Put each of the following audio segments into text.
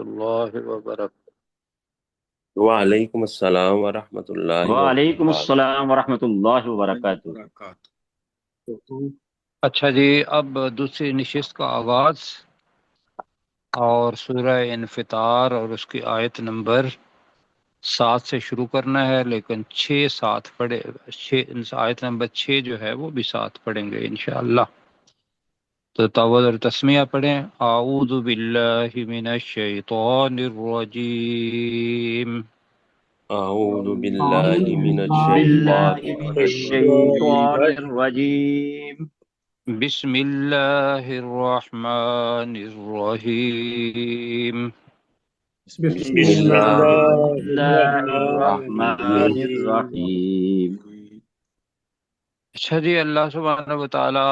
الله وبركاته. وعلیکم السلام ورحمۃ اللہ وعلیکم وبرکاتہ۔ السلام ورحمۃ اللہ وبرکاتہ۔ اچھا جی، اب دوسری نشست کا آغاز اور سورہ انفطار اور اس کی آیت نمبر 7 سے شروع کرنا ہے، لیکن 6 7 پڑھے، آیت نمبر 6 جو ہے وہ بھی 7 پڑھیں گے انشاءاللہ۔ تو تعوذ اور تسمیہ پڑھیں۔ اعوذ باللہ من الشیطان الرجیم، اعوذ باللہ أعوذ من بالله الشیطان باللہ من من الرجیم۔ الشیطان الشيطان الرجیم۔ بسم اللہ الرحمن الرحیم۔ بسم بسم بسم اللہ الله اللہ الرحمن الرحمن الرحمن الرحیم۔ الرحیم۔ اچھا جی، اللہ سبحانہ و تعالی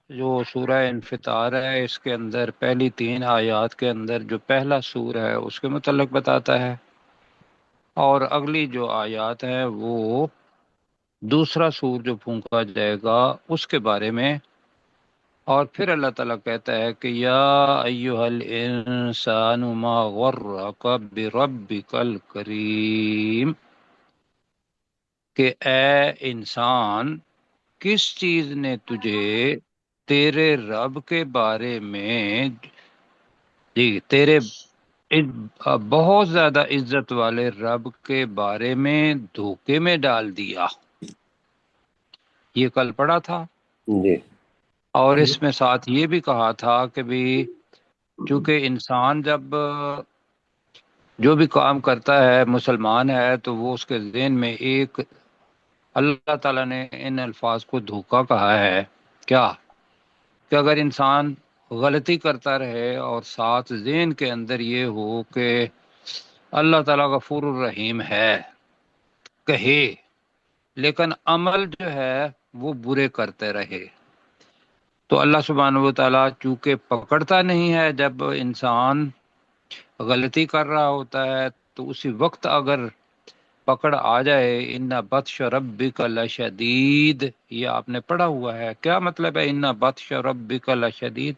جو سورہ انفطار ہے اس کے اندر پہلی 3 آیات کے اندر جو پہلا سور ہے اس کے متعلق بتاتا ہے، اور اگلی جو آیات ہے وہ دوسرا سور جو پھونکا جائے گا اس کے بارے میں، اور پھر اللہ تعالیٰ کہتا ہے کہ یا ایہا الانسان ما غرک بربک الکریم، کہ اے انسان کس چیز نے تجھے تیرے رب کے بارے میں، جی تیرے بہت زیادہ عزت والے رب کے بارے میں دھوکے میں ڈال دیا۔ یہ کل پڑھا تھا، جی اور اس میں ساتھ یہ بھی کہا تھا کہ بھی چونکہ انسان جب جو بھی کام کرتا ہے مسلمان ہے تو وہ اس کے ذہن میں ایک، اللہ تعالیٰ نے ان الفاظ کو دھوکا کہا ہے کیا، کہ اگر انسان غلطی کرتا رہے اور ساتھ ذہن کے اندر یہ ہو کہ اللہ تعالیٰ غفور الرحیم ہے کہے، لیکن عمل جو ہے وہ برے کرتے رہے، تو اللہ سبحانہ و تعالیٰ چونکہ پکڑتا نہیں ہے جب انسان غلطی کر رہا ہوتا ہے، تو اسی وقت اگر پکڑ آ جائے، ان بطش ربک لشدید، یہ آپ نے پڑھا ہوا ہے، کیا مطلب ہے ان بطش ربک لشدید؟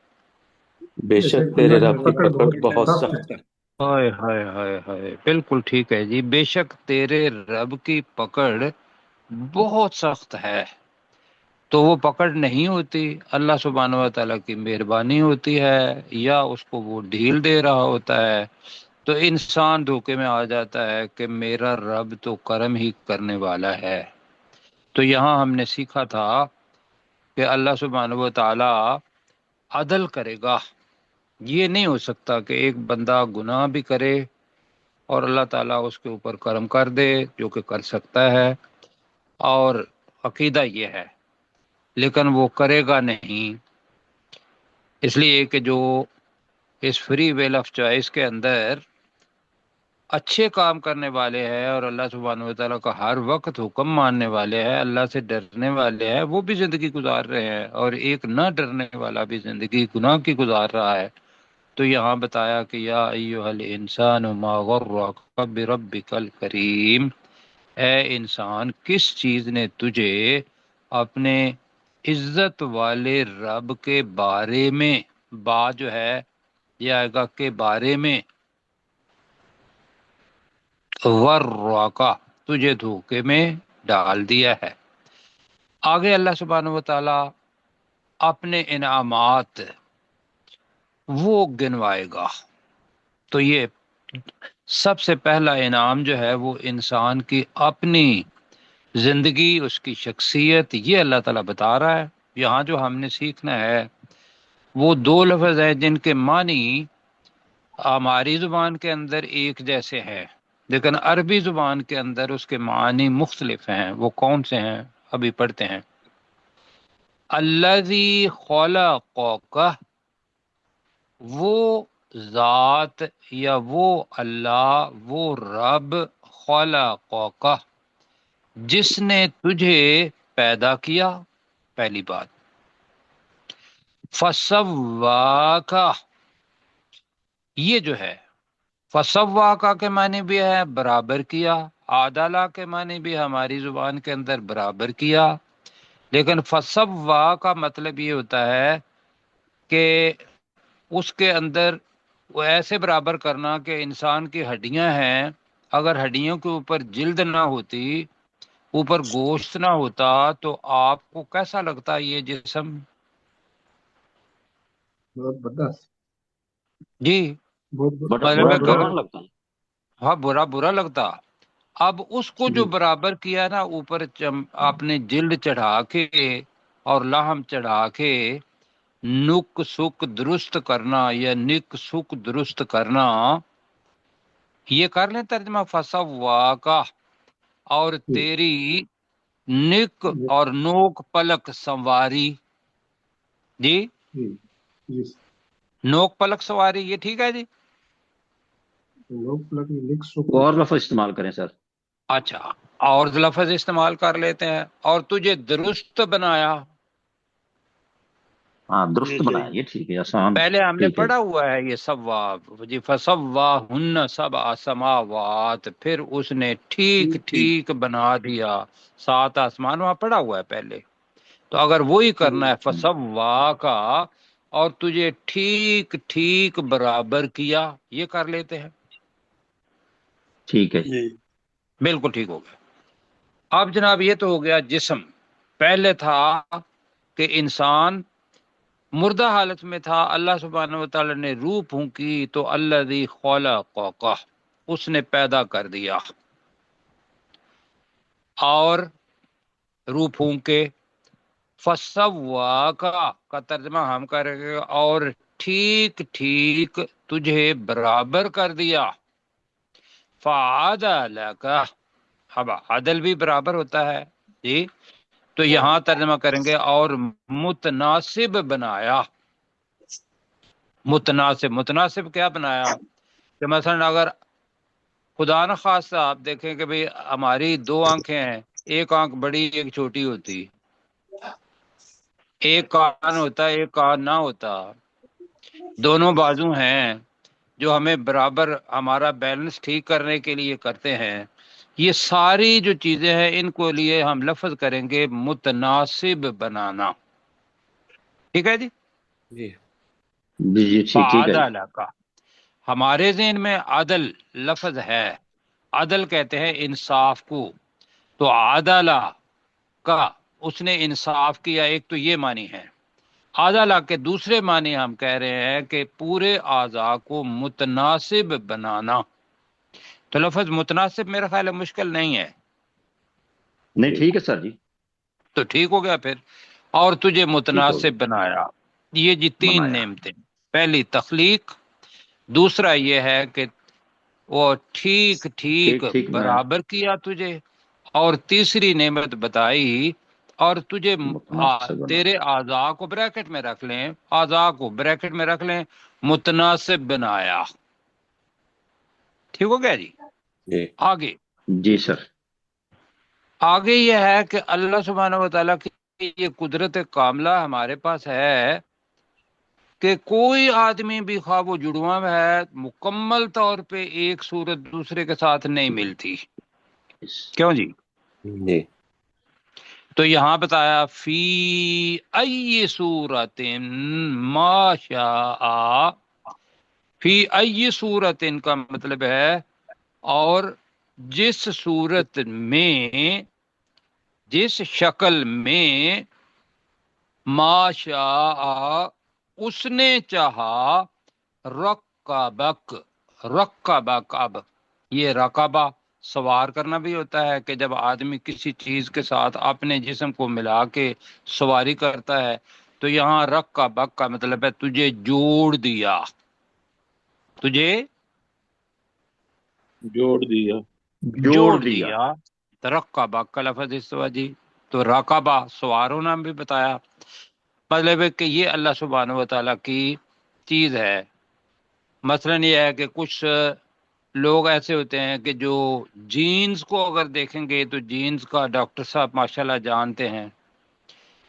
بے بے شک شک تیرے اللہ کی رب کی پکڑ پکڑ بہت بہت سخت ہے۔ سخت ہے۔ ہائے ہائے ہائے ہائے، بالکل ٹھیک ہے جی، بے شک تیرے رب کی پکڑ بہت سخت ہے۔ تو وہ پکڑ نہیں ہوتی، اللہ سبحانہ و تعالیٰ کی مہربانی ہوتی ہے، یا اس کو وہ ڈھیل دے رہا ہوتا ہے، تو انسان دھوکے میں آ جاتا ہے کہ میرا رب تو کرم ہی کرنے والا ہے۔ تو یہاں ہم نے سیکھا تھا کہ اللہ سبحانہ و تعالیٰ عدل کرے گا، یہ نہیں ہو سکتا کہ ایک بندہ گناہ بھی کرے اور اللہ تعالیٰ اس کے اوپر کرم کر دے، جو کہ کر سکتا ہے، اور عقیدہ یہ ہے، لیکن وہ کرے گا نہیں، اس لیے کہ جو اس فری ویل آف چوائس کے اندر اچھے کام کرنے والے ہیں اور اللہ سبحانہ و تعالیٰ کا ہر وقت حکم ماننے والے ہیں، اللہ سے ڈرنے والے ہیں، وہ بھی زندگی گزار رہے ہیں، اور ایک نہ ڈرنے والا بھی زندگی گناہ کی گزار رہا ہے۔ تو یہاں بتایا کہ یا ایہا الانسان ما غرک بربک الکریم، اے انسان کس چیز نے تجھے اپنے عزت والے رب کے بارے میں، با جو ہے یہ آئے گا کے بارے میں، غرقا تجھے دھوکے میں ڈال دیا ہے۔ آگے اللہ سبحانہ و تعالیٰ اپنے انعامات وہ گنوائے گا، تو یہ سب سے پہلا انعام جو ہے وہ انسان کی اپنی زندگی، اس کی شخصیت، یہ اللہ تعالیٰ بتا رہا ہے۔ یہاں جو ہم نے سیکھنا ہے وہ 2 لفظ ہیں جن کے معنی ہماری زبان کے اندر ایک جیسے ہیں، لیکن عربی زبان کے اندر اس کے معنی مختلف ہیں۔ وہ کون سے ہیں ابھی پڑھتے ہیں۔ الذی خلقک، وہ ذات یا وہ اللہ، وہ رب، خلقک جس نے تجھے پیدا کیا، پہلی بات۔ فسواک، یہ جو ہے فسواک کے معنی بھی ہے برابر کیا، عدالہ کے معنی بھی ہماری زبان کے اندر برابر کیا، لیکن فسوا کا مطلب یہ ہوتا ہے کہ اس کے اندر وہ ایسے برابر کرنا کہ انسان کی ہڈیاں ہیں، اگر ہڈیوں کے اوپر جلد نہ ہوتی، اوپر گوشت نہ ہوتا، تو آپ کو کیسا لگتا یہ جسم؟ بہت بڑا، جی بہت بڑا مطلب بڑا ہے کہ برا برا لگتا ہے. ہاں برا برا لگتا۔ اب اس کو جو جی برابر کیا نا، اوپر آپ نے جلد چڑھا کے اور لحم چڑھا کے نک سک درست کرنا یا نک سک درست کرنا، یہ کر لیں ترجمہ فسوا کا، اور جی تیری نک جی اور نوک پلک سنواری۔ جی جی جی نوک پلک سواری، یہ ٹھیک ہے جی؟ لوگ لگ لکھ سکھ اور لفظ استعمال کریں سر. اچھا، اور لفظ استعمال کر لیتے ہیں، اور تجھے درست بنایا۔ ہاں یہ درست بنایا، صحیح یہ ٹھیک ہے، آسان. پہلے ہم نے ٹھیک ہے. پڑھا ہوا ہے یہ سوا جی، فسواہن سبع سماوات، پھر اس نے ٹھیک ٹھیک بنا دیا 7 آسمان، وہاں پڑھا ہوا ہے پہلے۔ تو اگر وہی کرنا ہے فسوا کا، اور تجھے ٹھیک ٹھیک برابر کیا، یہ کر لیتے ہیں، ٹھیک ہے. جی بالکل ٹھیک ہو گیا۔ اب جناب یہ تو ہو گیا جسم۔ پہلے تھا کہ انسان مردہ حالت میں تھا، اللہ سبحانہ و تعالی نے روح پھونکی تو الذی خلقک، اس نے پیدا کر دیا، اور روح پھونک کے فسواک کا ترجمہ ہم کریں گے، اور ٹھیک ٹھیک تجھے برابر کر دیا، فعدلک، اب عدل بھی برابر ہوتا ہے جی، تو یہاں ترجمہ کریں گے اور متناسب بنایا۔ متناسب، متناسب کیا بنایا؟ کہ مثلا اگر خدا نخواستہ آپ دیکھیں کہ بھئی ہماری 2 آنکھیں ہیں، ایک آنکھ بڑی ایک چھوٹی ہوتی، ایک کان ہوتا ایک کان نہ ہوتا، دونوں بازو ہیں جو ہمیں برابر ہمارا بیلنس ٹھیک کرنے کے لیے کرتے ہیں۔ یہ ساری جو چیزیں ہیں ان کو لیے ہم لفظ کریں گے متناسب بنانا، ٹھیک ہے جی؟ جی جی جی ٹھیک ہے. فعدل کا، ہمارے ذہن میں عدل لفظ ہے، عدل کہتے ہیں انصاف کو، تو عدالہ کا اس نے انصاف کیا، ایک تو یہ معنی ہے۔ عدالہ کے دوسرے معنی ہم کہہ رہے ہیں کہ پورے اعضاء کو متناسب بنانا۔ تو لفظ متناسب میرا خیال ہے مشکل نہیں ہے، نہیں ٹھیک ہے سر جی. تو ٹھیک ہو گیا پھر۔ اور تجھے ٹھیک ہو متناسب گیا. بنایا، یہ جی 3 بنایا. نعمتیں، پہلی تخلیق، دوسرا یہ ہے کہ وہ ٹھیک ٹھیک ٹھیک ٹھیک بنایا. برابر کیا تجھے، اور تیسری نعمت بتائی اور تجھے متناسب بنایا. تیرے اعضاء کو بریکٹ میں رکھ لیں، اعضاء کو بریکٹ میں رکھ لیں، متناسب بنایا۔ ٹھیک ہو گیا جی؟ جی آگے جی سر. آگے یہ ہے کہ اللہ سبحانہ و تعالیٰ کی یہ قدرت کاملہ ہمارے پاس ہے کہ کوئی آدمی بھی خواہ وہ جڑواں ہے، مکمل طور پہ ایک صورت دوسرے کے ساتھ نہیں ملتی، کیوں جی؟ جی تو یہاں بتایا فی ای صورت ما شاء، فی ای صورت کا مطلب ہے اور جس صورت میں، جس شکل میں، ما شاء اس نے چاہا، رکبک، رکبک، اب یہ رکبہ سوار کرنا بھی ہوتا ہے کہ جب آدمی کسی چیز کے ساتھ اپنے جسم کو ملا کے سواری کرتا ہے، تو یہاں رکبک کا مطلب ہے تجھے جوڑ دیا، تجھے جوڑ دیا، جوڑ جوڑ دیا. دیا، رکبہ کا لفظ استوا جی، تو رکبہ سوار ہونا بھی بتایا، مطلب ہے کہ یہ اللہ سبحانہ و تعالیٰ کی چیز ہے۔ مثلا یہ ہے کہ کچھ لوگ ایسے ہوتے ہیں کہ جو جینز کو اگر دیکھیں گے تو جینز کا ڈاکٹر صاحب ماشاءاللہ جانتے ہیں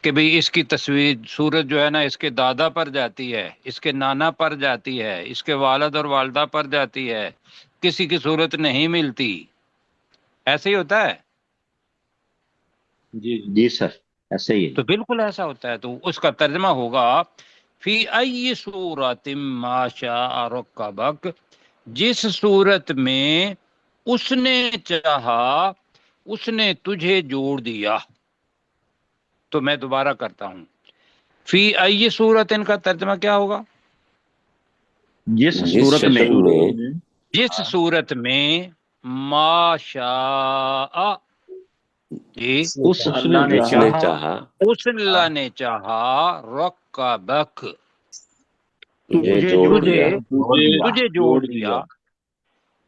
کہ بھئی اس کی تصویر صورت جو ہے نا، اس کے دادا پر جاتی ہے، اس کے نانا پر جاتی ہے، اس کے والد اور والدہ پر جاتی ہے، کسی کی صورت نہیں ملتی، ایسے ہی ہوتا ہے۔ جی جی سر ایسے ہی ہے. تو بالکل ایسا ہوتا ہے، تو اس کا ترجمہ ہوگا فی ای صورت ما شاء رکبک، جس صورت میں اس نے چاہا اس نے تجھے جوڑ دیا۔ تو میں دوبارہ کرتا ہوں، فی ای صورت ان کا ترجمہ کیا ہوگا؟ جس جس صورت میں شکل میں جس صورت میں ما شاء، جی اس اللہ نے اس نے چاہا چاہا اس اللہ نے چاہا رکبک، تجھے تجھے جوڑ جوڑ دیا۔ دیا۔ تجھے جوڑ دیا۔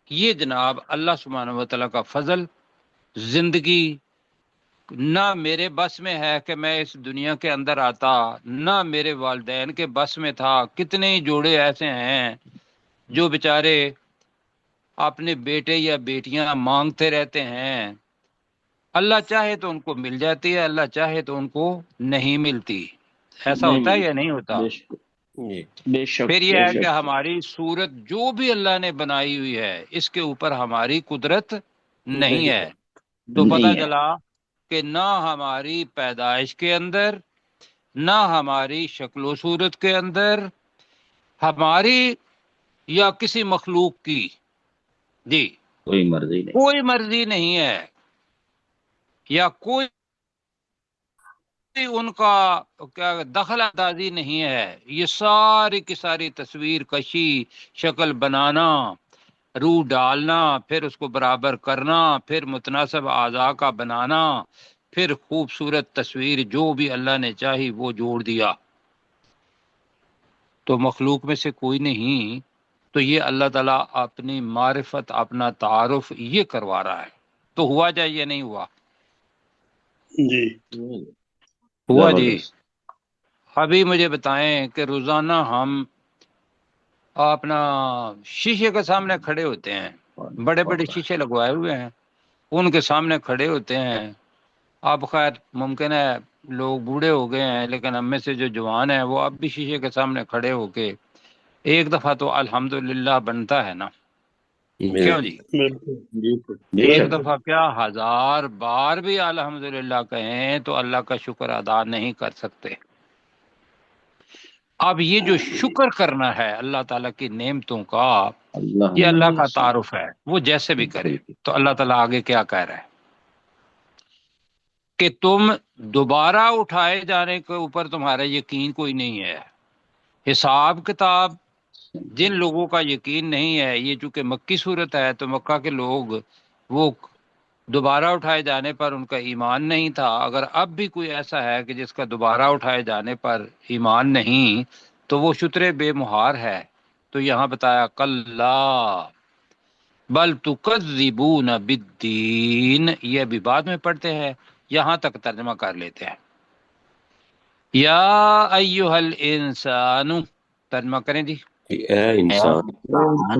یہ جناب اللہ سبحانہ و تعالیٰ کا فضل، زندگی نہ میرے بس میں ہے کہ میں اس دنیا کے اندر آتا، نہ میرے والدین کے بس میں تھا۔ کتنے ہی جوڑے ایسے ہیں جو بیچارے اپنے بیٹے یا بیٹیاں مانگتے رہتے ہیں، اللہ چاہے تو ان کو مل جاتی ہے، اللہ چاہے تو ان کو نہیں ملتی۔ ایسا نہیں ہوتا ہے ملی، یا نہیں ہوتا؟ بے شک جی بے شک پھر یہ بے ہے کہ شک۔ ہماری صورت جو بھی اللہ نے بنائی ہوئی ہے اس کے اوپر ہماری قدرت نہیں ہے۔ تو پتہ نہیں ہے، چلا کہ نہ ہماری پیدائش کے اندر، نہ ہماری شکل و صورت کے اندر، ہماری یا کسی مخلوق کی، جی کوئی مرضی نہیں۔ کوئی مرضی نہیں ہے، یا کوئی ان کا کیا دخل اندازی نہیں ہے۔ یہ ساری کی ساری تصویر کشی، شکل بنانا، روح ڈالنا، پھر اس کو برابر کرنا، پھر متناسب اعضاء کا بنانا، پھر خوبصورت تصویر جو بھی اللہ نے چاہی وہ جوڑ دیا۔ تو مخلوق میں سے کوئی نہیں، تو یہ اللہ تعالیٰ اپنی معرفت، اپنا تعارف یہ کروا رہا ہے۔ تو ہوا جائے یہ نہیں ہوا؟ جی ہوا جی۔ زبردست۔ ابھی مجھے بتائیں کہ روزانہ ہم اپنا شیشے کے سامنے کھڑے ہوتے ہیں، بڑے بڑے شیشے لگوائے ہوئے ہیں، ان کے سامنے کھڑے ہوتے ہیں۔ اب خیر ممکن ہے لوگ بوڑھے ہو گئے ہیں، لیکن ہم میں سے جو جوان ہیں وہ اب بھی شیشے کے سامنے کھڑے ہو کے ایک دفعہ تو الحمدللہ بنتا ہے نا، کیوں جی؟ بالکل بالکل بے ایک شک دفعہ کیا 1000 بار بھی الحمدللہ کہیں تو اللہ کا شکر ادا نہیں کر سکتے۔ اب یہ جو شکر کرنا ہے اللہ تعالیٰ کی نعمتوں کا، اللہ یہ اللہ کا تعارف ہے، وہ جیسے بھی کرے۔ بالکل۔ تو اللہ تعالیٰ آگے کیا کہہ رہا ہے کہ تم دوبارہ اٹھائے جانے کے اوپر تمہارا یقین کوئی نہیں ہے۔ حساب کتاب جن لوگوں کا یقین نہیں ہے، یہ چونکہ مکی صورت ہے تو مکہ کے لوگ وہ دوبارہ اٹھائے جانے پر ان کا ایمان نہیں تھا۔ اگر اب بھی کوئی ایسا ہے کہ جس کا دوبارہ اٹھائے جانے پر ایمان نہیں، تو وہ شتر بے مہار ہے۔ تو یہاں بتایا کلا بل تکذبون بالدین، یہ ابھی بعد میں پڑھتے ہیں، یہاں تک ترجمہ کر لیتے ہیں۔ یا ایہا الانسان، ترجمہ کریں جی۔ کہ اے انسان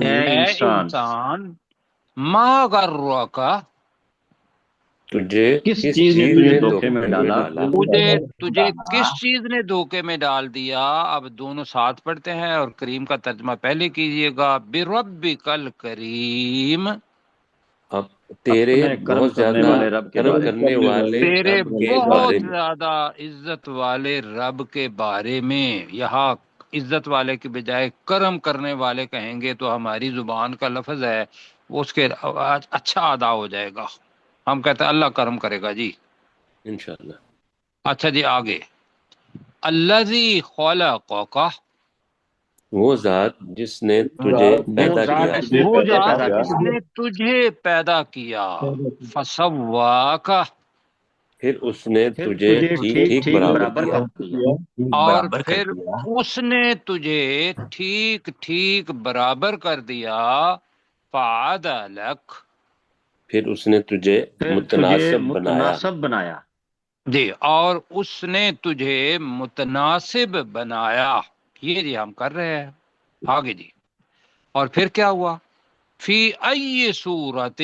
اے اے انسان، انسان، ما غرک، تجھے کس کس چیز نے چیز تجھے نے دھوکے میں ڈالا؟ تجھے کس چیز نے دھوکے میں ڈال دیا؟ اب دونوں ساتھ پڑھتے ہیں اور کریم کا ترجمہ پہلے کیجئے گا۔ بربک الکریم، اب تیرے اپنے کرم بہت کرنے زیادہ والے رب کے کرم بارے کرنے والے تیرے رب کے بہت بارے میں۔ زیادہ عزت والے رب کے بارے میں۔ یہاں عزت والے کے بجائے کرم کرنے والے کہیں گے تو ہماری زبان کا لفظ ہے، وہ اس کے اچھا ادا ہو جائے گا۔ ہم کہتے ہیں اللہ کرم کرے گا جی۔ انشاءاللہ۔ اچھا جی آگے، الذی خلقک، وہ ذات جس نے تجھے پیدا کیا، وہ ذات پیدا جس نے تجھے پیدا کیا، فسواک، پھر اس نے پھر تجھے تجھے ٹھیک ٹھیک ٹھیک ٹھیک برابر برابر کیا، کر دیا۔ اور پھر اس نے تجھے ٹھیک ٹھیک برابر کر دیا، فعدلک، پھر اس نے تجھے پھر تجھے متناسب بنایا۔ متناسب بنایا۔ جی، اور اس نے تجھے متناسب بنایا۔ یہ جی ہم کر رہے ہیں آگے جی۔ اور پھر کیا ہوا؟ فی ای صورت،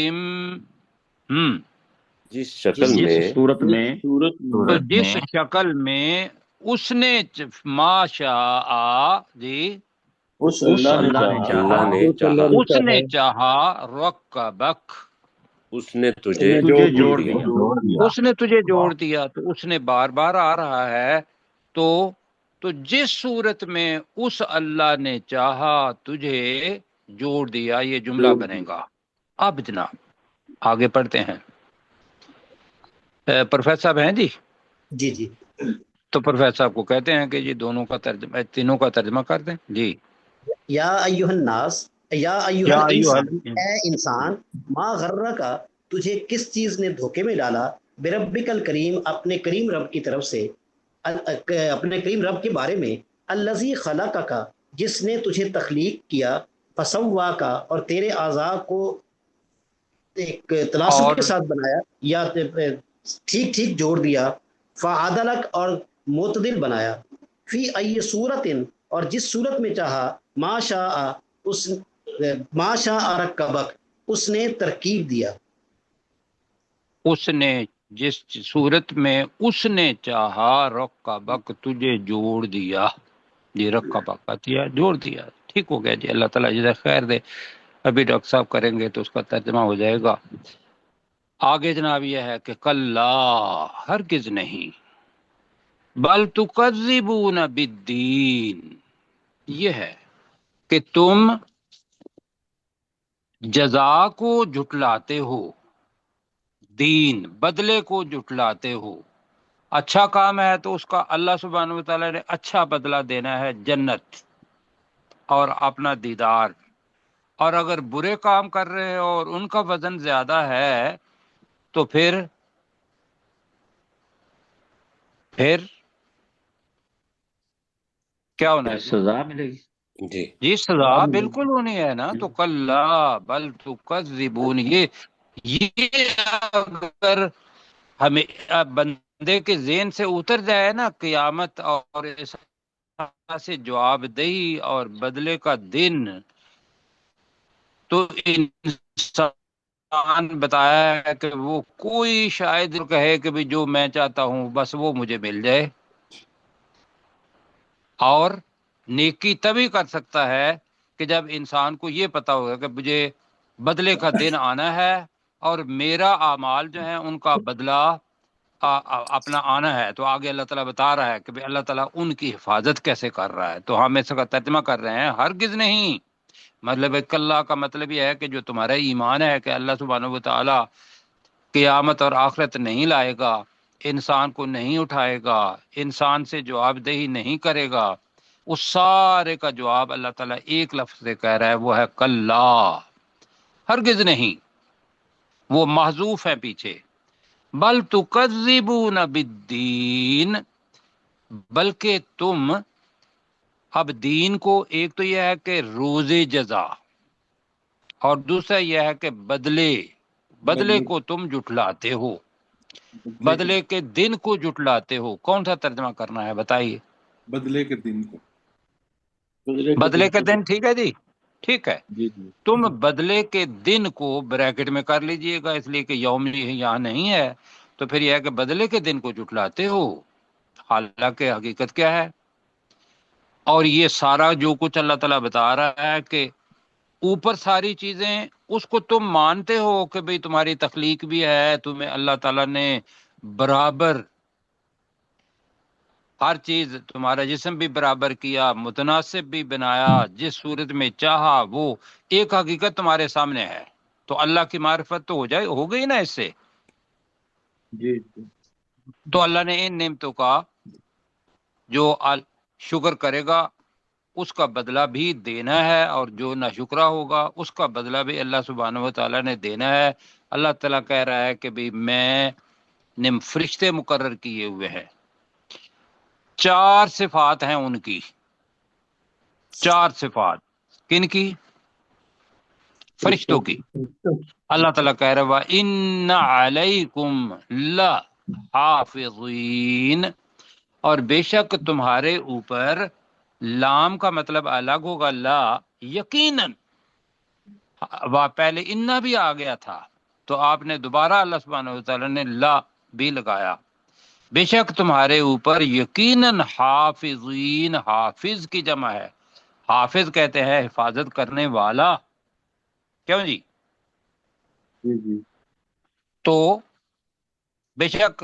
جس شکل جس میں صورت میں تو جس شکل میں اس نے ما شاء، جی اس اللہ نے چاہا اللہ نے چاہا، اس نے چاہا، رکبک، اس نے تجھے تجھے جوڑ جوڑ دیا۔ دیا۔ اس نے تجھے جوڑ دیا۔ تو اس نے بار بار آ رہا ہے، تو تو جس صورت میں اس اللہ نے چاہا تجھے جوڑ دیا، یہ جملہ بنے گا۔ اب جناب آگے پڑھتے ہیں۔ پروفیسر صاحب ہیں جی؟ جی جی تو پروفیسر صاحب کو کہتے ہیں کہ جی دونوں کا ترجمہ، تینوں کا ترجمہ کر دیں جی۔ یا ایوہ الناس، یا ایوہ یا الانسان، اے انسان، ما غرک، تجھے کس چیز نے دھوکے میں ڈالا، بربک الکریم، اپنے کریم رب کی طرف سے، اپنے کریم رب کے بارے میں، الذی خلقک، جس نے تجھے تخلیق کیا، فسواک، اور تیرے اعضاء کو ایک تناسب اور کے ساتھ بنایا یا ٹھیک ٹھیک جوڑ دیا، فعدلک، اور معتدل بنایا، فی ای صورت، اور جس صورت میں چاہا، ما شاء، اس ما شاء رکبک، اس نے ترکیب دیا، اس نے جس صورت میں اس نے چاہا، رکبک، تجھے جوڑ دیا، جی رکبک دیا، جوڑ دیا، ٹھیک ہو گیا جی۔ اللہ تعالیٰ جزائے خیر دے۔ ابھی ڈاکٹر صاحب کریں گے تو اس کا ترجمہ ہو جائے گا۔ آگے جناب یہ ہے کہ کلا، ہرگز نہیں، بل تکذبون بالدین، یہ ہے کہ تم جزا کو جھٹلاتے ہو، دین بدلے کو جھٹلاتے ہو۔ اچھا کام ہے تو اس کا اللہ سبحانہ و تعالیٰ نے اچھا بدلہ دینا ہے، جنت اور اپنا دیدار۔ اور اگر برے کام کر رہے ہو اور ان کا وزن زیادہ ہے تو پھر کیا ہونا ہے جی؟ سزا ملے گی۔ جی جی سزا بالکل ہونی ہے نا۔ تو کلا بل تکذبون، یہ اگر ہمیں بندے کے ذہن سے اتر جائے نا، قیامت اور اس سے جواب دہی اور بدلے کا دن، تو انسان بتایا ہے کہ وہ کوئی شاید کہے کہ بھی جو میں چاہتا ہوں بس وہ مجھے مل جائے، اور نیکی تبھی کر سکتا ہے کہ جب انسان کو یہ پتا ہوگا کہ مجھے بدلے کا دن آنا ہے اور میرا اعمال جو ہیں ان کا بدلہ اپنا آنا ہے۔ تو آگے اللہ تعالیٰ بتا رہا ہے کہ بھی اللہ تعالیٰ ان کی حفاظت کیسے کر رہا ہے۔ تو ہم اس کا ترجمہ کر رہے ہیں ہرگز نہیں، مطلب کلا کا مطلب یہ ہے کہ جو تمہارا ایمان ہے کہ اللہ سبحانہ و تعالیٰ قیامت اور آخرت نہیں لائے گا، انسان کو نہیں اٹھائے گا، انسان سے جواب دہی نہیں کرے گا، اس سارے کا جواب اللہ تعالیٰ ایک لفظ سے کہہ رہا ہے، وہ ہے کلا، ہرگز نہیں، وہ محذوف ہے پیچھے۔ بل تکذبون بالدین، بلکہ تم اب دین کو، ایک تو یہ ہے کہ روز جزا، اور دوسرا یہ ہے کہ بدلے کو تم جھٹلاتے ہو، بدلے کے دن کو جھٹلاتے ہو۔ کون سا ترجمہ کرنا ہے بتائیے؟ بدلے کے دن کو، بدلے کے دن، ٹھیک ہے جی، ٹھیک ہے۔ جی جی تم بدلے کے دن کو بریکٹ میں کر لیجئے گا، اس لیے کہ یوم یہاں نہیں ہے، تو پھر یہ ہے کہ بدلے کے دن کو جھٹلاتے ہو، حالانکہ حقیقت کیا ہے؟ اور یہ سارا جو کچھ اللہ تعالیٰ بتا رہا ہے کہ اوپر ساری چیزیں اس کو تم مانتے ہو کہ بھئی تمہاری تخلیق بھی ہے، تمہیں اللہ تعالیٰ نے برابر ہر چیز، تمہارا جسم بھی برابر کیا، متناسب بھی بنایا، جس صورت میں چاہا، وہ ایک حقیقت تمہارے سامنے ہے۔ تو اللہ کی معرفت تو ہو گئی نا اس سے۔ جی تو اللہ نے ان نعمتوں کا جو شکر کرے گا اس کا بدلہ بھی دینا ہے، اور جو ناشکرا ہوگا اس کا بدلہ بھی اللہ سبحانہ و تعالیٰ نے دینا ہے۔ اللہ تعالیٰ کہہ رہا ہے کہ بھی میں نے فرشتے مقرر کیے ہوئے ہیں، 4 صفات ہیں ان کی، 4 صفات کن کی؟ فرشتوں کی۔ اللہ تعالیٰ کہہ رہا ہے وَإِنَّ عَلَيْكُمْ لَحَافِظِينَ، اور بے شک تمہارے اوپر، لام کا مطلب الگ ہوگا، لا یقیناً، پہلے انا بھی آ گیا تھا تو آپ نے دوبارہ اللہ سبحانہ و تعالیٰ نے لا بھی لگایا، بے شک تمہارے اوپر یقیناً حافظین، حافظ کی جمع ہے، حافظ کہتے ہیں حفاظت کرنے والا، کیوں جی؟ جی تو بے شک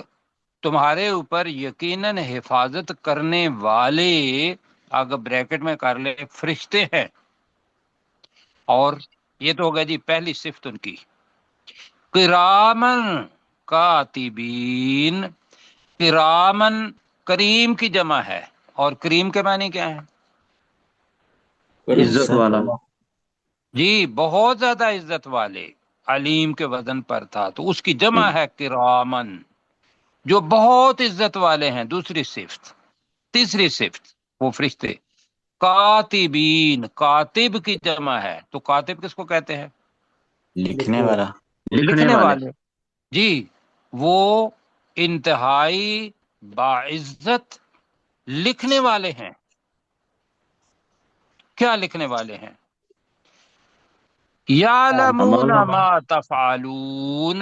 تمہارے اوپر یقیناً حفاظت کرنے والے، اگر بریکٹ میں کر لے، فرشتے ہیں. اور یہ تو ہو گیا جی پہلی صفت ان کی، کرامن کاتبین. کرامن کریم کی جمع ہے، اور کریم کے معنی کیا ہے؟ عزت والا. جی بہت زیادہ عزت والے. علیم کے وزن پر تھا تو اس کی جمع ہے کرامن، جو بہت عزت والے ہیں. دوسری صفت. تیسری صفت وہ فرشتے. کاتبین، کاتب کی جمع ہے، تو کاتب کس کو کہتے ہیں؟ لکھنے والا. لکھنے والے. جی وہ انتہائی باعزت لکھنے والے ہیں. کیا لکھنے والے ہیں؟ یعلمون ما تفعلون.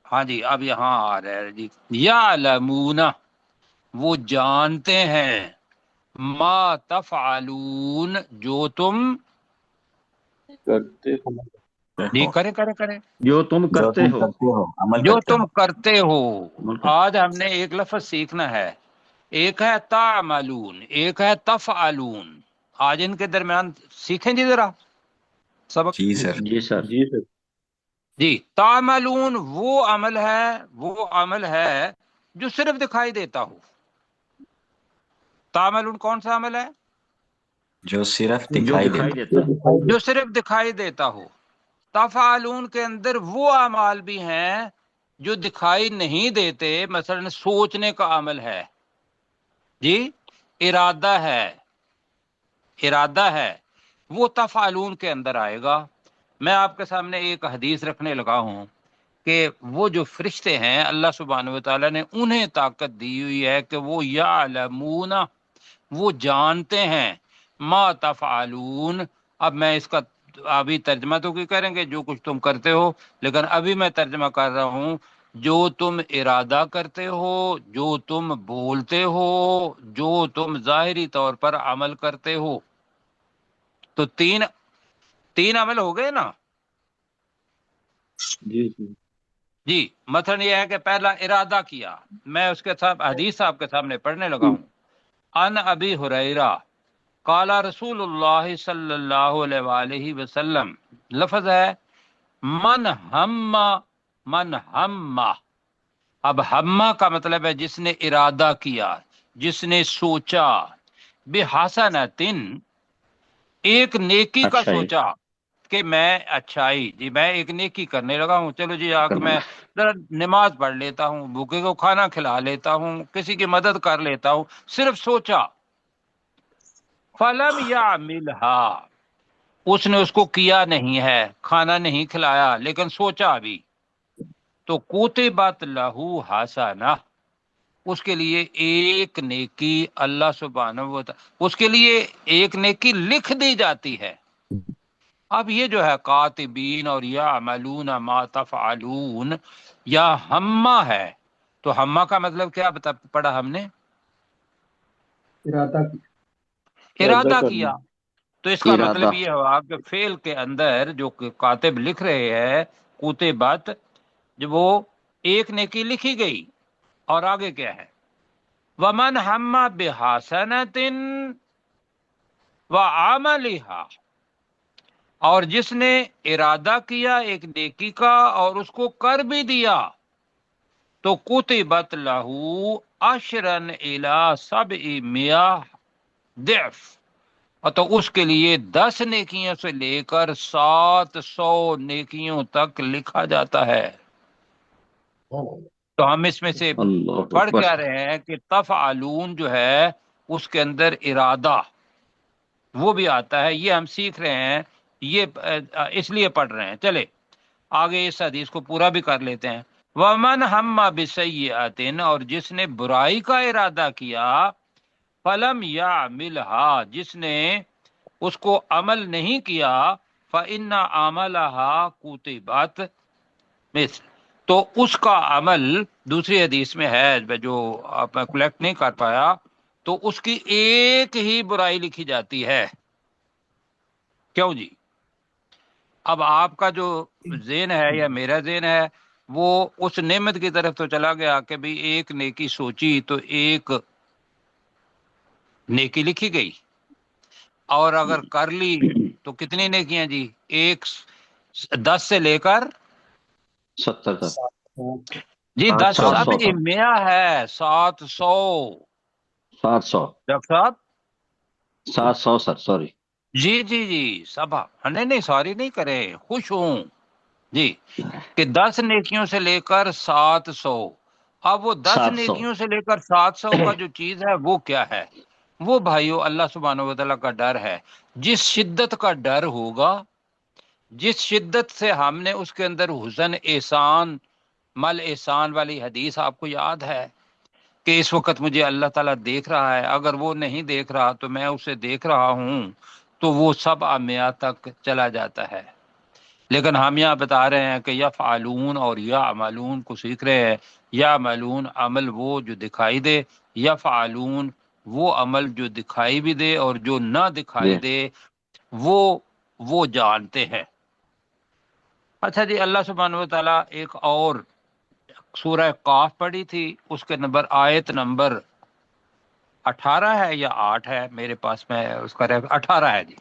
ہاں جی اب یہاں آ رہا ہے جی. یعلمون، وہ جانتے ہیں، ما تفعلون، جو تم کرتے جی کرے جو تم جو کرتے تم ہو. کرتے ہو، عمل جو کرتے تم ہو. کرتے ہو. عمل کرتے. آج ہم نے ایک لفظ سیکھنا ہے، ایک ہے تعملون، ایک ہے تفعلون. آج ان کے درمیان سیکھیں جی ذرا سبق. جی سر. جی سر. جی سر. جی تعملون وہ عمل ہے جو صرف دکھائی دیتا ہو. تعملون کون سا عمل ہے؟ جو صرف جو دکھائی دکھائی دیتا. دیتا ہے. جو صرف دکھائی دیتا ہو. تفعلون کے اندر وہ اعمال بھی ہیں جو دکھائی نہیں دیتے، مثلا سوچنے کا عمل ہے جی، ارادہ ہے، وہ تفعلون کے اندر آئے گا. میں آپ کے سامنے ایک حدیث رکھنے لگا ہوں کہ وہ جو فرشتے ہیں اللہ سبحانہ و تعالیٰ نے انہیں طاقت دی ہوئی ہے کہ وہ یعلمون، وہ جانتے ہیں، ما تفعلون. اب میں اس کا ابھی ترجمہ تو کی کریں گے جو کچھ تم کرتے ہو، لیکن ابھی میں ترجمہ کر رہا ہوں جو تم ارادہ کرتے ہو، جو تم بولتے ہو، جو تم ظاہری طور پر عمل کرتے ہو. تو تین عمل ہو گئے نا جی جی. جی. مثلا یہ ہے کہ پہلا ارادہ کیا. میں اس کے ساتھ حدیث آپ کے سامنے پڑھنے لگا ہوں. ان ابی ہریرہ قال رسول اللہ صلی اللہ علیہ وآلہ وسلم، لفظ ہے من ہم. اب ہمہ کا مطلب ہے جس نے ارادہ کیا، جس نے سوچا، بحسنۃ، ایک نیکی کا اچھا سوچا کہ میں اچھائی جی، میں ایک نیکی کرنے لگا ہوں، چلو جی آ کے میں ذرا نماز پڑھ لیتا ہوں، بھوکے کو کھانا کھلا لیتا ہوں، کسی کی مدد کر لیتا ہوں، صرف سوچا. فلم یعملھا، اس نے اس کو کیا نہیں ہے، کھانا نہیں کھلایا، لیکن سوچا بھی، تو کتبت لہ حسنہ، اس کے لیے ایک نیکی اللہ سبحانہ و تعالی، اس کے لیے ایک نیکی لکھ دی جاتی ہے. اب یہ جو ہے کاتبین اور یعملون ما تفعلون، یا ہمہ ہے، تو ہمہ کا مطلب کیا پڑھا ہم نے؟ ارادہ کیا. تو اس کا ارادہ. مطلب یہ ہوا کہ فعل کے اندر جو کاتب لکھ رہے ہیں کتبت، جب وہ ایک نیکی لکھی گئی. اور آگے کیا ہے؟ ومن ہم بحسنۃ وعملها، اور جس نے ارادہ کیا ایک نیکی کا اور اس کو کر بھی دیا، تو کتبت لہ عشرا الی 700 ضعف، اور تو اس کے لیے 10 نیکیوں سے لے کر 700 نیکیوں تک لکھا جاتا ہے. تو ہم اس میں سے اللہ پڑھ اکبر. کیا رہے ہیں کہ تفعلون جو ہے اس کے اندر ارادہ وہ بھی آتا ہے. یہ ہم سیکھ رہے ہیں، یہ اس لیے پڑھ رہے ہیں. چلے آگے اس حدیث کو پورا بھی کر لیتے ہیں. ومن ہم بسیئۃ، اور جس نے برائی کا ارادہ کیا، فلم یعملھا، جس نے اس کو عمل نہیں کیا، فإن عملھا کتبت مثل، تو اس کا عمل، دوسری حدیث میں ہے جو آپ میں کلیکٹ نہیں کر پایا، تو اس کی ایک ہی برائی لکھی جاتی ہے. کیوں جی؟ اب آپ کا جو ذہن ہے یا میرا ذہن ہے وہ اس نعمت کی طرف تو چلا گیا کہ بھی ایک نیکی سوچی تو ایک نیکی لکھی گئی، اور اگر کر لی تو کتنی نیکیاں جی؟ ایک 10 سے لے کر 70 تک، جی 10 700 اب یہ تک، میاں ہے 700 700، ڈاکٹر صاحب 700 سر، سوری، جی جی جی سب نہیں سوری نہیں کرے، خوش ہوں جی کہ 10 نیکیوں سے لے کر 700، اب وہ 10 700، نیکیوں سے لے کر 700 کا جو چیز ہے وہ کیا ہے؟ وہ بھائیو اللہ سبحانہ و تعالیٰ کا ڈر ہے۔ جس شدت کا ڈر ہوگا، جس شدت سے ہم نے اس کے اندر حسن احسان مل احسان والی حدیث آپ کو یاد ہے کہ اس وقت مجھے اللہ تعالیٰ دیکھ رہا ہے، اگر وہ نہیں دیکھ رہا تو میں اسے دیکھ رہا ہوں، تو وہ سب امیہ تک چلا جاتا ہے۔ لیکن ہم یہاں بتا رہے ہیں کہ یفعلون اور یعملون کو سیکھ رہے ہیں۔ یعملون عمل وہ جو دکھائی دے، یفعلون وہ عمل جو دکھائی بھی دے اور جو نہ دکھائی جی، دے وہ جانتے ہیں۔ اچھا جی، اللہ سبحانہ و تعالیٰ ایک اور سورہ قاف پڑھی تھی، اس کے نمبر آیت نمبر 18 ہے یا 8 ہے میرے پاس، میں اس کا 18 ہے جی۔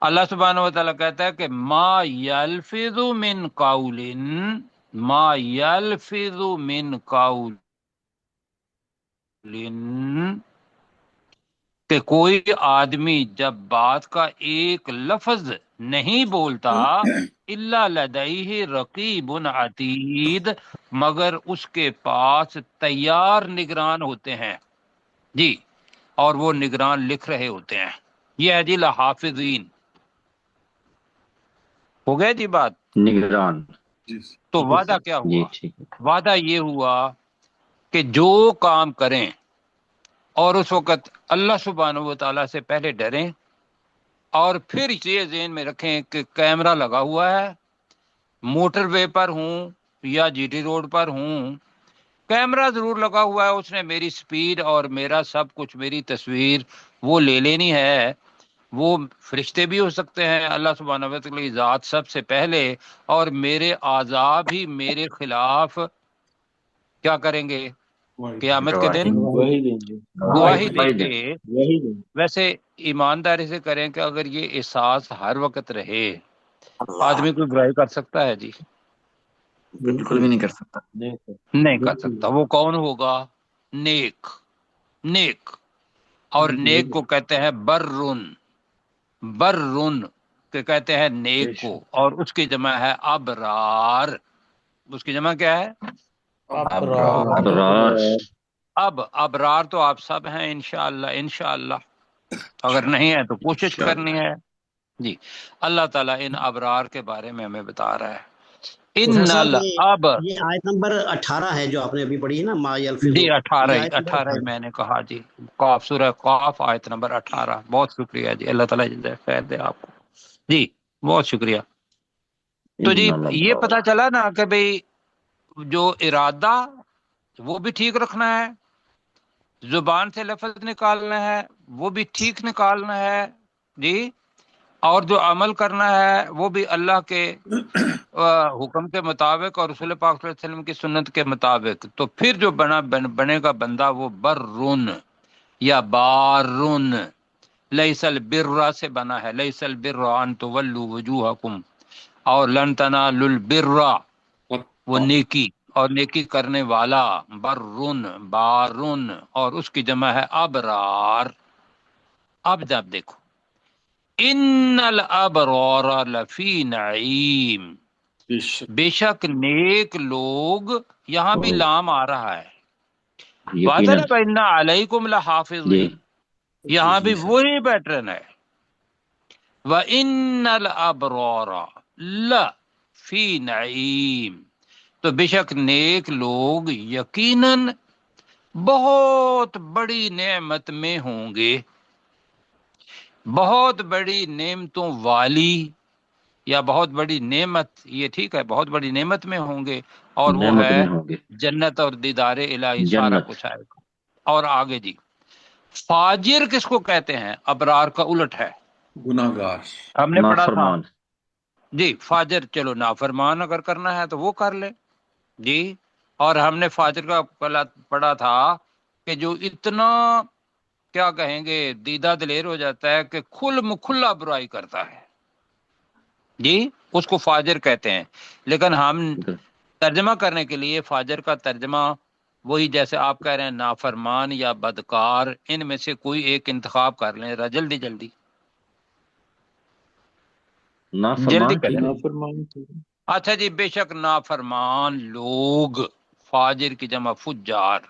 اللہ سبحانہ و تعالیٰ کہتا ہے کہ ما یلفظ من قول، ما یلفظ من قول، کہ کوئی آدمی جب بات کا ایک لفظ نہیں بولتا الا لدیہ رقیب عتید، مگر اس کے پاس تیار نگران ہوتے ہیں جی، اور وہ نگران لکھ رہے ہوتے ہیں۔ یہ ہے جی لحافظین، ہو گیا جی بات۔ نگران، جی تو وعدہ کیا جی ہوا؟ ٹھیک ہے، وعدہ یہ ہوا کہ جو کام کریں اور اس وقت اللہ سبحانہ و تعالیٰ سے پہلے ڈریں، اور پھر یہ ذہن میں رکھیں کہ کیمرہ لگا ہوا ہے، موٹر وے پر ہوں یا جی ٹی روڈ پر ہوں، کیمرہ ضرور لگا ہوا ہے، اس نے میری سپیڈ اور میرا سب کچھ، میری تصویر وہ لے لینی ہے۔ وہ فرشتے بھی ہو سکتے ہیں، اللہ سبحانہ و تعالیٰ کی ذات سب سے پہلے، اور میرے اعضاء بھی میرے خلاف کیا کریں گے قیامت کے دن؟ وہی دیں گے، گواہی دیں گواہی دیں، گے۔ وہی دیں گے۔ ویسے ایمانداری سے کریں کہ اگر یہ احساس ہر وقت رہے، آدمی کوئی برائی کر سکتا ہے جی؟ بالکل بھی نہیں کر سکتا۔ نہیں سر، نہیں کر بالکل سکتا۔ وہ کون ہوگا؟ نیک، نیک، اور نیک کو کہتے ہیں برن، برن کہ کہتے ہیں نیک کو، اور اس کی جمع ہے ابرار۔ اس کی جمع کیا ہے؟ ابرار، اب ابرار تو آپ سب ہیں انشاءاللہ، انشاءاللہ اگر نہیں ہے تو کوشش کرنی ہے جی۔ اللہ تعالیٰ ان ابرار کے بارے میں ہمیں بتا رہا ہے۔ پروفیسر ان صاحب الاب، یہ آیت نمبر 18 ہے جو آپ نے ابھی پڑھی ہے نا، ما یلفظ، جی 18 یہ ہی، آیت نمبر 18 ہی میں نے کہا جی، قاف، سورہ قاف آیت نمبر 18۔ بہت شکریہ جی، اللہ تعالیٰ جزائے خیر دے آپ کو جی، بہت شکریہ۔ تو جی یہ پتہ چلا نا کہ بھئی جو ارادہ وہ بھی ٹھیک رکھنا ہے، زبان سے لفظ نکالنا ہے وہ بھی ٹھیک نکالنا ہے جی، اور جو عمل کرنا ہے وہ بھی اللہ کے حکم کے مطابق اور رسول پاک صلی اللہ علیہ وسلم کی سنت کے مطابق۔ تو پھر جو بنے گا بندہ وہ برن یا بارن، لیس البر سے بنا ہے، لیس البر ان تولوا وجوہکم، اور لن تنالوا البر وہ نیکی اور نیکی کرنے والا، برن بارن، اور اس کی جمع ہے ابرار۔ اب جب دیکھو ان الابرار لفی نعیم، بے شک نیک لوگ، یہاں بھی لام آ رہا ہے، بات ہے نا فَإِنَّ عَلَيْكُمْ لَحَافِظِينَ، یہاں بھی وہی پیٹرن ہے، وَإِنَّ الْأَبْرَارَ لَفِي نَعِيمٍ، تو بے شک نیک لوگ یقیناً بہت بڑی نعمت میں ہوں گے، بہت بڑی نعمتوں والی، یا بہت بڑی نعمت، یہ ٹھیک ہے، بہت بڑی نعمت میں ہوں گے، اور وہ نعمت ہے میں ہوں گے، جنت اور دیدار الہی، سارا جنت، کچھ آئے گا۔ اور آگے جی، فاجر کس کو کہتے ہیں؟ ابرار کا الٹ ہے، گناہگار، ہم نے پڑھا تھا نافرمان، جی فاجر چلو نافرمان اگر کرنا ہے تو وہ کر لے جی. اور ہم نے فاجر کا پڑھا تھا کہ جو اتنا کیا کہیں گے دیدہ دلیر ہو جاتا ہے کہ کھلا برائی کرتا ہے جی اس کو فاجر کہتے ہیں. لیکن ہم ترجمہ کرنے کے لیے فاجر کا ترجمہ وہی جیسے آپ کہہ رہے ہیں نافرمان یا بدکار، ان میں سے کوئی ایک انتخاب کر لیں جلدی جلدی جلدی نافرمان کریں. نافرمان اچھا جی بے شک نافرمان لوگ، فاجر کی جمع فجار،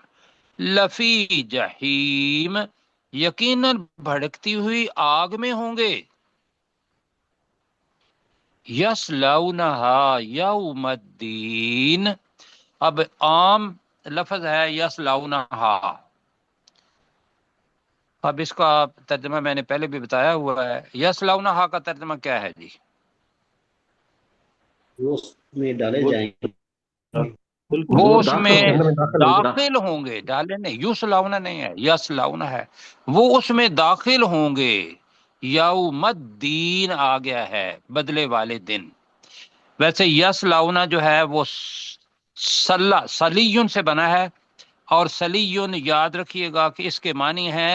لفی جہیم یقیناً بھڑکتی ہوئی آگ میں ہوں گے، یصلونہا یوم الدین. اب عام لفظ ہے یصلونہا، اب اس کا ترجمہ میں نے پہلے بھی بتایا ہوا ہے. یصلونہا کا ترجمہ کیا ہے جی؟ وہ اس میں ڈالے وہ جائیں گے. وہ وہ اس داخل میں ہوں گے. داخل ہوں گے، ڈالے نہیں، یصلون نہیں ہے، یصلون ہے. وہ اس میں داخل ہوں گے، یوم الدین آ گیا ہے بدلے والے دن. ویسے یصلون جو ہے وہ سلیون سے بنا ہے، اور سلیون یاد رکھیے گا کہ اس کے معنی ہے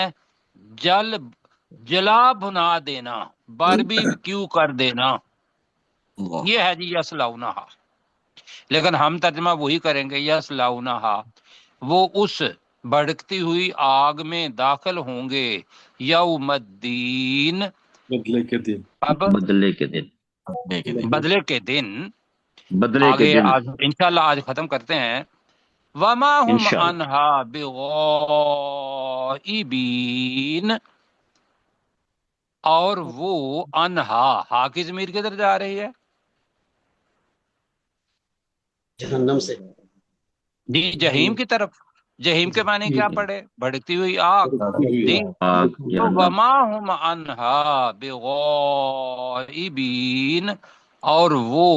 جلا بنا دینا، باربی کیو کر دینا، یہ ہے جی یصلونہا. لیکن ہم ترجمہ وہی کریں گے یصلونہا، وہ اس بھڑکتی ہوئی آگ میں داخل ہوں گے، یوم الدین بدلے کے دن. اب بدلے کے دن. بدلے کے دن. بدلے کے آگے دن آج انشاءاللہ آج ختم کرتے ہیں. وما هم انشاءاللہ. عنها بغائبین، اور وہ انہا، ہا کی ضمیر کدھر جا رہی ہے جہنم سے. جی؟ جہیم کی طرف. جہیم کے معنی کیا پڑے؟ بھڑکتی ہوئی آگ بڑھتی ہوئی جی. آگ. آگ تو جہنم. وما هم عنها بغائبین، اور وہ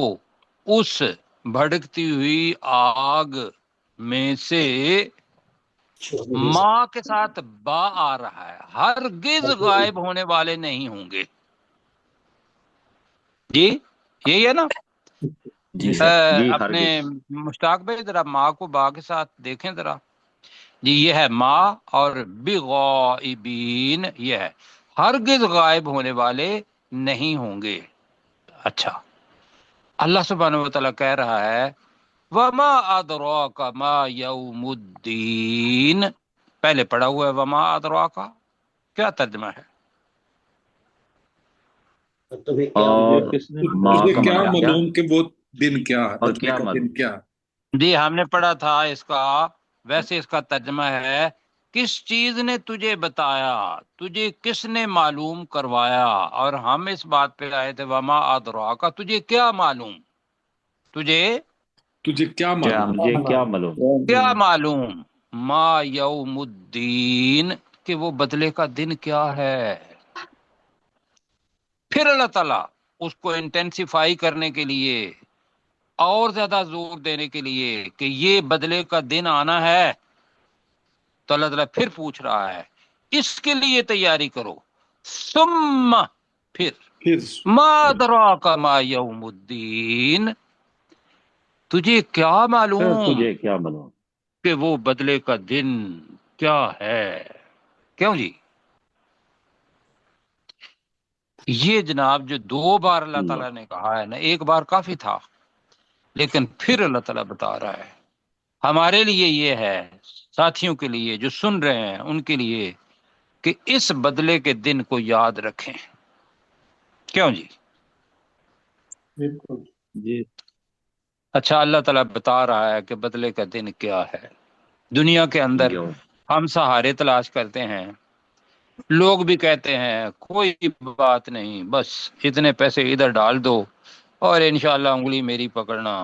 اس بھڑکتی ہوئی آگ میں سے ماں کے ساتھ با آ رہا ہے، ہرگز غائب ہونے والے نہیں ہوں گے جی. یہی ہے نا؟ جی سر. جی اپنے ہرگز. مشتاق بھائی ذرا ماں کو با کے ساتھ دیکھیں ذرا جی. یہ ہے ماں، اور بغائبین یہ ہے ہرگز غائب ہونے والے نہیں ہوں گے. اچھا اللہ سبحانہ و تعالیٰ کہہ رہا ہے وما ادراک ما یوم الدین. پہلے پڑھا ہوا ہے وما ادراک، کیا ترجمہ ہے؟ تمہیں کیا اور کس نے ماں تجھے کا کیا معنی کیا؟ معلوم کہ وہ دن کیا ہے، اور بدلے کیا کا دن معلوم؟ کیا ہے. جی ہم نے پڑھا تھا اس کا، ویسے اس کا ترجمہ ہے کس چیز نے تجھے بتایا، تجھے کس نے معلوم کروایا. اور ہم اس بات پہ آئے تھے وما ادراک، تجھے کیا معلوم، تجھے تجھے کیا کیا معلوم. مجھے کیا معلوم؟ کیا معلوم، ما یوم الدین، کہ وہ بدلے کا دن کیا ہے. پھر اللہ تعالیٰ اس کو انٹینسیفائی کرنے کے لیے، اور زیادہ زور دینے کے لیے کہ یہ بدلے کا دن آنا ہے، تو اللہ تعالیٰ پھر پوچھ رہا ہے اس کے لیے تیاری کرو. ثم، پھر، پھر ما ادراک ما یوم الدین، تجھے کیا پھر معلوم تجھے کیا معلوم؟ کہ وہ بدلے کا دن کیا ہے. کیوں جی؟ یہ جناب جو دو بار اللہ تعالیٰ نے کہا ہے نا، ایک بار کافی تھا، لیکن پھر اللہ تعالیٰ بتا رہا ہے ہمارے لیے، یہ ہے ساتھیوں کے لیے جو سن رہے ہیں ان کے لیے، کہ اس بدلے کے دن کو یاد رکھیں. کیوں جی؟ بالکل جی. اچھا اللہ تعالیٰ بتا رہا ہے کہ بدلے کا دن کیا ہے. دنیا کے اندر جو ہم سہارے تلاش کرتے ہیں، لوگ بھی کہتے ہیں کوئی بات نہیں، بس اتنے پیسے ادھر ڈال دو اور انشاءاللہ انگلی میری پکڑنا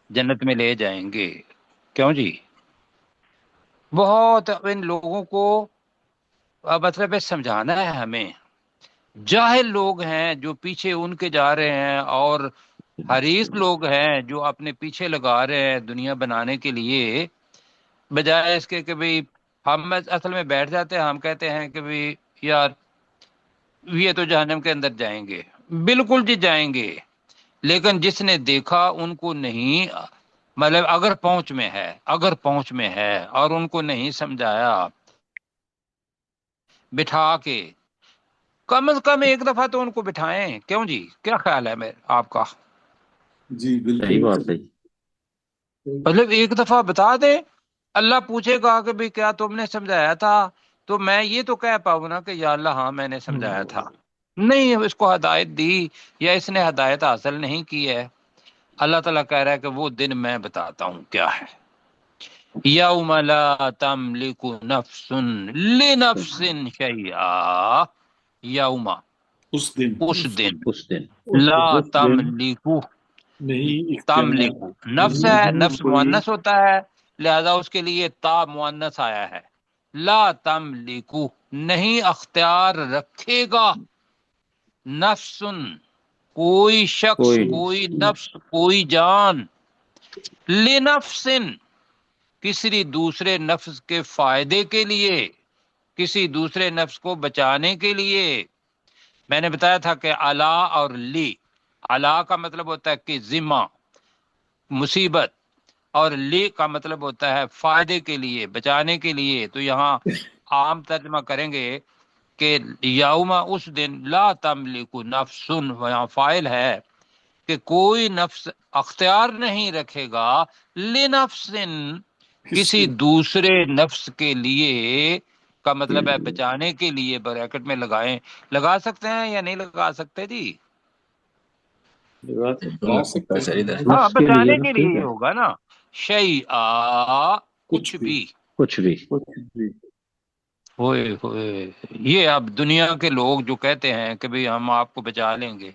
جنت میں لے جائیں گے. کیوں جی؟ بہت ان لوگوں کو مطلب ہے سمجھانا ہے ہمیں. جاہل لوگ ہیں جو پیچھے ان کے جا رہے ہیں، اور حریص لوگ ہیں جو اپنے پیچھے لگا رہے ہیں دنیا بنانے کے لیے، بجائے اس کے کہ بھئی ہم اصل میں بیٹھ جاتے ہیں، ہم کہتے ہیں کہ بھئی یار یہ تو جہنم کے اندر جائیں گے. بالکل جی جائیں گے. لیکن جس نے دیکھا ان کو نہیں، مطلب اگر پہنچ میں ہے اور ان کو نہیں سمجھایا بٹھا کے، کم از کم ایک دفعہ تو ان کو بٹھائیں. کیوں جی، کیا خیال ہے آپ کا؟ جی صحیح بالکل بات ہے. مطلب ایک دفعہ بتا دیں. اللہ پوچھے گا کہ بھئی کیا تم نے سمجھایا تھا، تو میں یہ تو کہہ پاؤں نا کہ یا اللہ ہاں میں نے سمجھایا تھا. نہیں، اس کو ہدایت دی یا اس نے ہدایت حاصل نہیں کی ہے. اللہ تعالیٰ کہہ رہا ہے کہ وہ دن میں بتاتا ہوں کیا ہے. یوم لا تملک نفس لنفس شیئا، یوم، اس دن اس دن لا تملک، نہیں اختیار تملک نفس ہے، نفس مؤنث ہوتا ہے، لہذا اس کے لیے تا مؤنث آیا ہے. لا تملک، نہیں اختیار رکھے گا، نفس، کوئی شخص، کوئی نفس، کوئی جان، لنفس، کسی دوسرے نفس کے فائدے کے لیے، کسی دوسرے نفس کو بچانے کے لیے. میں نے بتایا تھا کہ الا اور لی، الا کا مطلب ہوتا ہے کہ ذمہ، مصیبت، اور لی کا مطلب ہوتا ہے فائدے کے لیے، بچانے کے لیے. تو یہاں عام ترجمہ کریں گے کہ یوم، اس دن، لا تملک نفس، یہاں فاعل ہے کہ کوئی نفس اختیار نہیں رکھے گا، لنفس، کسی دوسرے نفس کے لیے کا مطلب ہے بچانے کے لیے. بریکٹ میں لگا سکتے ہیں یا نہیں لگا سکتے جی؟ لگا سکتے ہیں. ہاں، نفس کے بچانے تو کے ٹھیک لیے ہے. ہوگا نا. شیئا، کچھ بھی. کچھ بھی. ہوئے ہوئے، یہ اب دنیا کے لوگ جو کہتے ہیں کہ بھئی ہم آپ کو بچا لیں گے،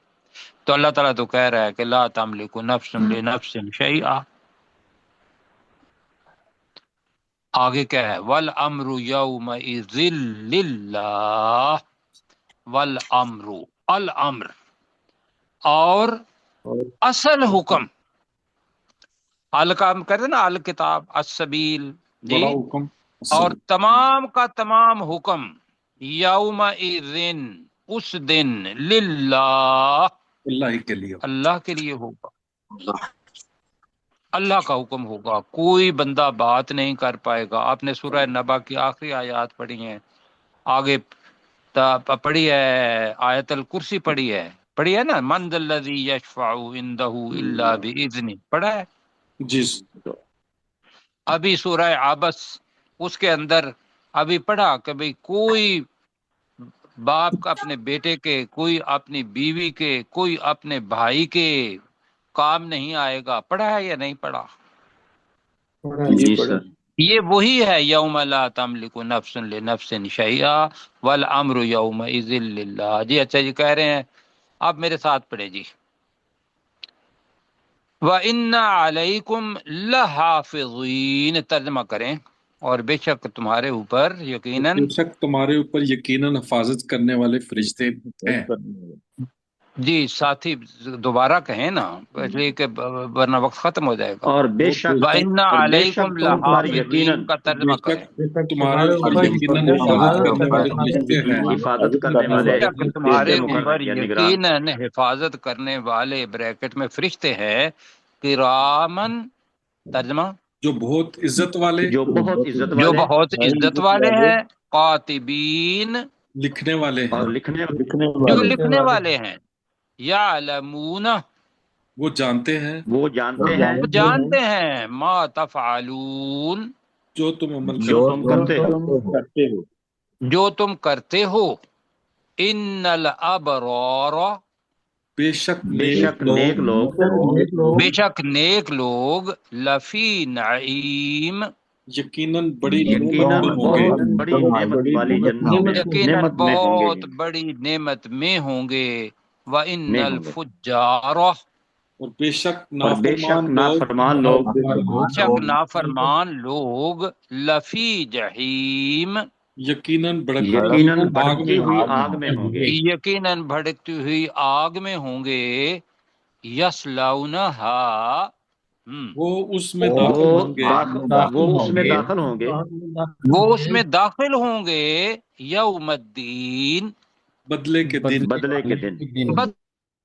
تو اللہ تعالیٰ تو کہہ رہا ہے کہ لا تملک نفس لنفس شیئا. آگے کیا ہے؟ والامر یومئذ للہ، والامر، الامر، اور اصل حکم، ال کا ہم کہتے ہیں نا الکتاب، السبیل، جی، بڑا حکم اور تمام کا تمام حکم، یومئذ، اس دن، للہ، اللہ ہی کے لیے. اللہ کے لیے ہوگا. اللہ کا حکم ہوگا، کوئی بندہ بات نہیں کر پائے گا. آپ نے سورہ نبا کی آخری آیات پڑھی ہیں، آگے پڑھی ہے آیت الکرسی، پڑھی ہے نا، من ذا الذی یشفع عندہ الا باذنہ، پڑھا ہے. جی ابھی سورہ عبس، اس کے اندر ابھی پڑھا کہ بھئی کوئی باپ کا اپنے بیٹے کے، کوئی اپنی بیوی کے، کوئی اپنے بھائی کے کام نہیں آئے گا. پڑھا ہے یا نہیں پڑھا؟ جی سر. یہ وہی ہے، یوم لا تملک نفس لنفس شیئا والامر یومئذ للہ. جی اچھا جی، کہہ رہے ہیں، آپ میرے ساتھ پڑھے جی. وَإِنَّ عَلَيْكُمْ لَحَافِظِينَ، ترجمہ کریں، اور بے شک تمہارے اوپر یقیناً، بے شک تمہارے اوپر یقیناً حفاظت کرنے والے فرشتے ہیں. جی ساتھی دوبارہ کہیں نا، اس لیے کہ ورنہ وقت ختم ہو جائے گا. اور بے شک، وَإِنَّ اور بے عَلَيْكُمْ شک تم پر لَحَافِظِينَ کا بے ترجمہ کریں. شک تمہارے اوپر یقیناً حفاظت کرنے والے فرشتے ہیں. حفاظت کرنے والے کہ تمہارے فرشتے مقرر اوپر یا نگران. یقیناً حفاظت کرنے والے، بریکٹ میں فرشتے ہیں، کرامن، ترجمہ جو بہت عزت والے، جو بہت عزت جو والے بہت عزت والے ہیں، قاتبین، لکھنے والے ہیں. اور لکھنے جو لکھنے والے ہیں، یعلمون، وہ جانتے ہیں وہ جانتے ہیں وہ جانتے ہیں، ما تفعلون، جو تم عمل جو کرتے تم کرتے ہو. جو تم کرتے ہو. ان الابرار، بے شک بے شک نیک لوگ بے شک نیک لوگ، لفی نعیم، یقیناً بڑی یقیناً نعمت میں ہوں گے. بہت بڑی نعمت والی جنتوں میں، یقیناً نعمت میں ہوں گے. بہت بڑی نعمت میں ہوں گے. وَإِنَّ میں ہوں گے. الْفُجَّارَ، اور بے شک اور بے شک نافرمان لوگ شک نافرمان لوگ، لفی جہیم، یقیناً یقیناً بھڑکتی آگ بھڑکتی میں ہوئی آگ میں ہوں گے. یقیناً بھڑکتی ہوئی آگ میں ہوں گے. یصلونہا، وہ اس میں داخل ہوں گے. وہ اس میں داخل ہوں گے. وہ اس میں داخل ہوں گے، یوم الدین، بدلے کے دن. بدلے کے دن.